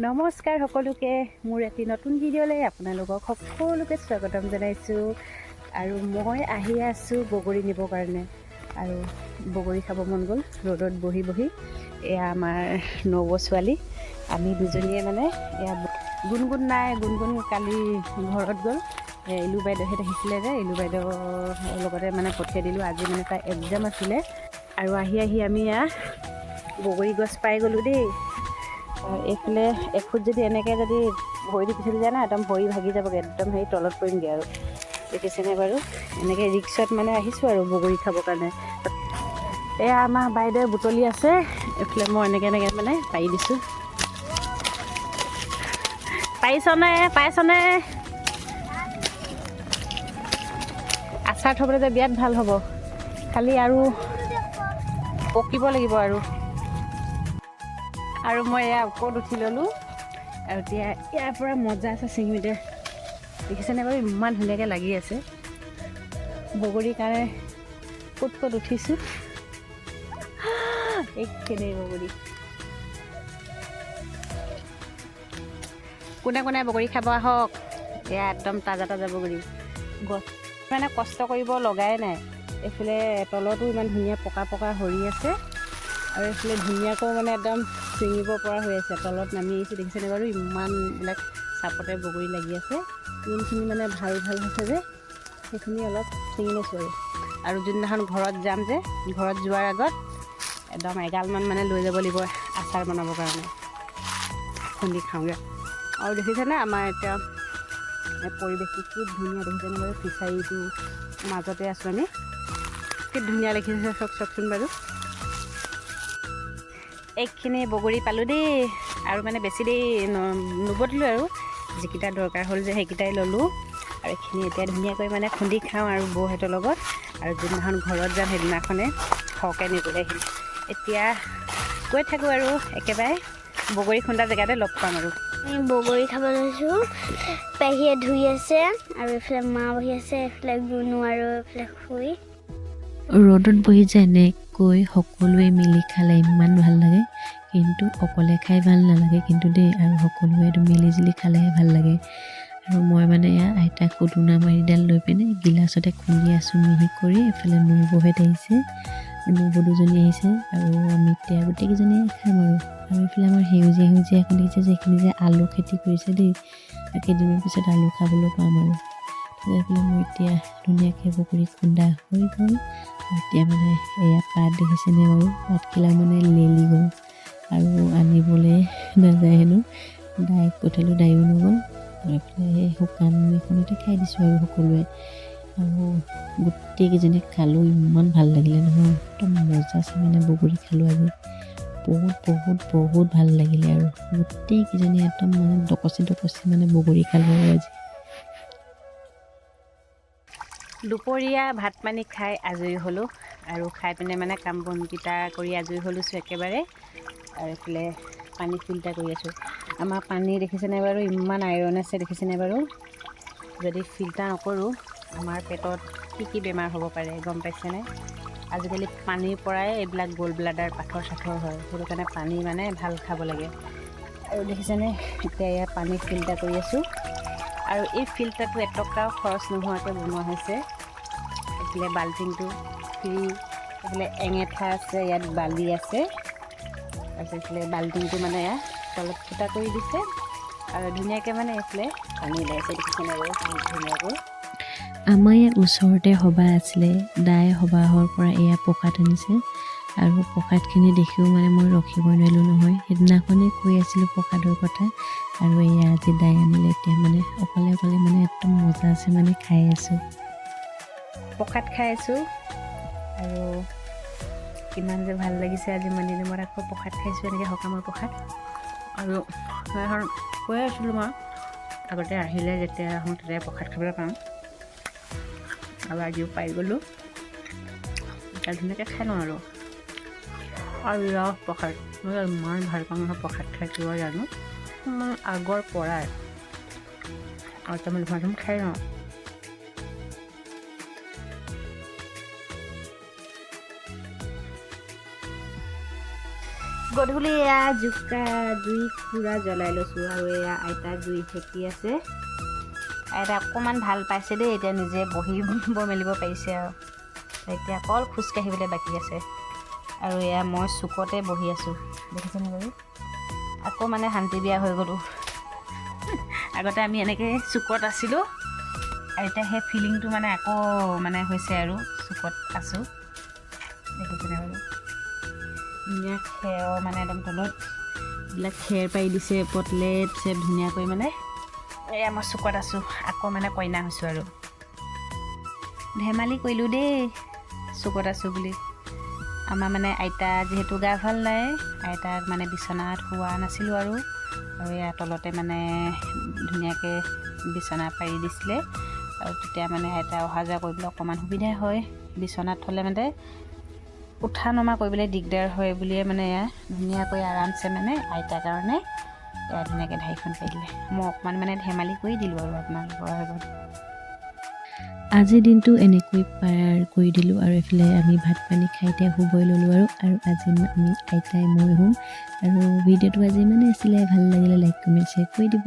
নমস্কাৰ সকলোকে মোৰ এটি নতুন ভিডিঅ'লৈ আপোনালোকক সকলোকে স্বাগতম জনাইছোঁ। আৰু মই আহি আছোঁ বগৰী নিবৰ কাৰণে। আৰু বগৰী খাব মন গ'ল ৰ'দত বহি বহি। এয়া আমাৰ নবৌ ছোৱালী, আমি দুজনীয়ে মানে এয়া গুণগুণ নাই, গুণগুণ কালি ঘৰত গ'ল। ইলু বাইদেউহঁত আহিছিলে যে, ইলু বাইদেউৰ লগতে মানে পঠিয়াই দিলোঁ। আজি মানে তাই এক্সাম আছিলে। আৰু আহি আমি এয়া বগৰী গছ পাই গ'লোঁ দেই। এইফালে এখুট যদি এনেকৈ যদি ভৰি দি পিছলি যায় না, একদম ভৰি ভাগি যাবগৈ, একদম হেৰি তলত পৰিমগৈ আৰু। দেখিছেনে বাৰু, এনেকৈ ৰিক্সত মানে আহিছোঁ আৰু বগৰী খাবৰ কাৰণে। এয়া আমাৰ বাইদেউ বুটলি আছে, এইফালে মই এনেকৈ মানে পাৰি দিছোঁ। পাইছনে? আচাৰ থ'বলৈ যে বিৰাট ভাল হ'ব, খালি আৰু পকিব লাগিব আৰু মই এয়া ওপৰত উঠি ল'লোঁ। আৰু এতিয়া ইয়াৰ পৰা মজা আছে চিঙিতে। দেখিছেনে বাৰু, ইমান ধুনীয়াকৈ লাগি আছে বগৰীৰ কাৰণে। ক'ত উঠিছোঁ, এইখিনি বগৰী। কোনে বগৰী খাব আহক। এয়া একদম তাজা বগৰী। গছ মানে কষ্ট কৰিব লগাই নাই। এইফালে তলতো ইমান ধুনীয়া পকা সৰি আছে, আৰু এইফালে ধুনীয়াকৈ মানে একদম ছিঙিব পৰা হৈ আছে। তলত নামি আহিছোঁ, দেখিছেনে বাৰু, ইমানবিলাক চাপতে বগৰী লাগি আছে। যোনখিনি মানে ভাল হৈছে যে, সেইখিনি অলপ ছিঙি লৈছোঁ আৰু যোনদিনাখন ঘৰত যাম যে, ঘৰত যোৱাৰ আগত একদম এগালমান মানে লৈ যাব লাগিব আচাৰ বনাবৰ কাৰণে, খুন্দি খাওঁগৈ। আৰু দেখিছেনে আমাৰ এতিয়া পৰিৱেশটো কি ধুনীয়া, দেখিছেনে বাৰু, ফিচাৰীটো মাজতে আছোঁ আমি। কি ধুনীয়া দেখিছে চাওকচোন বাৰু। এইখিনি বগৰী পালোঁ দেই। আৰু মানে বেছি দেৰি নবদিলোঁ আৰু, যিকেইটা দৰকাৰ হ'ল যে সেইকেইটাই ল'লোঁ। আৰু এইখিনি এতিয়া ধুনীয়াকৈ মানে খুন্দি খাওঁ আৰু বৌহঁতৰ লগত। আৰু যোনদিনাখন ঘৰত যাম সেইদিনাখনে সৰহকৈ নিবলৈ আহিম। এতিয়া গৈ থাকোঁ আৰু একেবাৰে বগৰী খুন্দা জেগাতে লগ পাম আৰু। বগৰী খাব লৈছোঁ। পেহীয়ে ধুই আছে আৰু এইফালে মা বহি আছে, এইফালে গুণু আৰু এইফালে শুই। ৰ'দত বহি যে এনেকৈ সকলোৱে মিলি খালে ইমান ভাল লাগে, কিন্তু অকলে খাই ভাল নালাগে কিন্তু দেই। আৰু সকলোৱে মিলিজুলি খালেহে ভাল লাগে। আৰু মই মানে আইতাক কুটুনা মাৰিডাল লৈ পিনে গিলাচতে খুন্দি আছোঁ মিহি কৰি। এইফালে নবৌহঁত আহিছে, নবৌ দুজনী আহিছে, আৰু আমি এতিয়া গোটেইকেইজনীয়ে খাম আৰু। এইফালে আমাৰ সেউজীয়া এখন দেখিছে যে, এইখিনি যে আলু খেতি কৰিছে দেই। কেইদিনমান পিছত আলু খাবলৈ পাম আৰু। এইফালে মই এতিয়া ধুনীয়াকৈ বগৰী খুন্দা হৈ গ'ল। এতিয়া মানে এয়া পাত দেখিছেনে বাৰু, পাতখিলা মানে লেলি গ'ল আৰু আনিবলৈ নাযায় হেনো। দাইক পঠিয়ালোঁ, দাইও নগ'ল। আৰু এইফালে সেই শুকান এখনতে খাই দিছোঁ আৰু সকলোৱে। আৰু গোটেইকেইজনীয়ে খালোঁ, ইমান ভাল লাগিলে নহয়, একদম মজা আছে মানে বগৰী খালোঁ আজি। বহুত ভাল লাগিলে আৰু গোটেইকেইজনীয়ে একদম মানে ডকচি মানে বগৰী খালোঁ আৰু আজি। দুপৰীয়া ভাত পানী খাই আজৰি হ'লোঁ, আৰু খাই পিনে মানে কাম বনকেইটা কৰি আজৰি হ'লোছোঁ একেবাৰে। আৰু এইফালে পানী ফিল্টাৰ কৰি আছোঁ। আমাৰ পানী দেখিছেনে বাৰু, ইমান আইৰণ আছে, দেখিছেনে বাৰু। যদি ফিল্টাৰ নকৰোঁ আমাৰ পেটত কি বেমাৰ হ'ব পাৰে গম পাইছেনে। আজিকালি পানীৰ পৰাই এইবিলাক গ'ল্ড ব্লাডাৰ পাথৰ হয়, সেইটো কাৰণে পানী মানে ভাল খাব লাগে। আৰু দেখিছেনে, এতিয়া ইয়াত পানী ফিল্টাৰ কৰি আছোঁ। আৰু এই ফিল্টাৰটো এটকাও খৰচ নোহোৱাকৈ বনোৱা হৈছে। এইফালে বাল্টিংটো ফ্ৰী, এইফালে এঙেঠা আছে, ইয়াত বালি আছে। তাৰপিছত এইফালে বাল্টিংটো মানে ইয়াত তলত ফুটা কৰি দিছে, আৰু ধুনীয়াকৈ মানে এইফালে পানী ওলাইছে, দেখিছেনে বাৰু ধুনীয়াকৈ। আমাৰ ইয়াত ওচৰতে সবাহ আছিলে, দাই সবাহৰ পৰা এয়া প্ৰসাদ আনিছে। আৰু প্ৰসাদখিনি দেখিও মানে মই ৰখিবই নোৱাৰিলোঁ নহয়। সেইদিনাখনেই কৈ আছিলোঁ প্ৰসাদৰ কথা, আৰু এয়া আজি দাই আনিলে। এতিয়া মানে অকলে মানে একদম মজা আছে মানে খাই আছোঁ, প্ৰসাদ খাই আছোঁ। আৰু কিমান যে ভাল লাগিছে আজি মন্দিৰৰ মূৰত আকৌ প্ৰসাদ খাইছোঁ, এনেকৈ সকামৰ প্ৰসাদ। আৰু সেইখন কৈয়ে আছিলোঁ মই আগতে, আহিলে যেতিয়া আহোঁ তেতিয়া প্ৰসাদ খাবলৈ পাওঁ। আৰু আজিও পাই গ'লোঁ, এতিয়া ধুনীয়াকৈ খাই লওঁ আৰু ৰস প্ৰসাদ। মই ইমান ভাল পাওঁ নহয় প্ৰসাদ খাই, কিয় জানো, ইমান আগৰ পৰাই। আৰু তাৰমানে ধুম খাই লওঁ। গধূলি এয়া জুই পুৰা জ্বলাই লৈছোঁ আৰু এয়া আইতা জুই সেকি আছে। আইতা অকণমান ভাল পাইছে দেই, এতিয়া নিজে বহিব মেলিব পাৰিছে আৰু এতিয়া অকল খোজকাঢ়িবলৈ বাকী আছে। আৰু এয়া মই চুকতে বহি আছোঁ, দেখিছেনে বাৰু? আকৌ মানে শান্তি বিয়া হৈ গ'লোঁ। আগতে আমি এনেকৈ চুকত আছিলোঁ আৰু এতিয়া সেই ফিলিংটো মানে আকৌ মানে হৈছে আৰু চুকত আছোঁ, দেখিছেনে বাৰু? ধুনীয়া খেৰ মানে একদম তলত এইবিলাক খেৰ পাৰি দিছে, পটলেট চেপ ধুনীয়াকৈ মানে এয়া মই চুকত আছোঁ, আকৌ মানে কইনা হৈছোঁ আৰু ধেমালি কৰিলোঁ দেই চুকত আছোঁ বুলি। আমাৰ মানে আইতা যিহেতু গা ভাল নাই, আইতাক মানে বিচনাত শোৱা নাছিলোঁ আৰু এয়া তলতে মানে ধুনীয়াকৈ বিচনা পাৰি দিছিলে আৰু তেতিয়া মানে আইতা অহা যোৱা কৰিবলৈ অকণমান সুবিধা হয়। বিচনাত থ'লে মানে উঠা নমা কৰিবলৈ দিগদাৰ হয় বুলিয়ে মানে এয়া ধুনীয়াকৈ আৰামছে মানে আইতাৰ কাৰণে এয়া ধুনীয়াকৈ ঢাৰিখন পাৰি দিলে। মই অকণমান মানে ধেমালি কৰি দিলোঁ আৰু আপোনালোকৰ আগত। আজিৰ দিনটো এনেকৈ পাৰ কৰি দিলোঁ আৰু এইফালে আমি ভাত পানী খাই এতিয়া শুবই ল'লোঁ আৰু আজি আমি আইতাই মই শুম। আৰু ভিডিঅ'টো আজি মানে আছিলে, ভাল লাগিলে লাইক কমেণ্ট শ্বেয়াৰ কৰি দিব।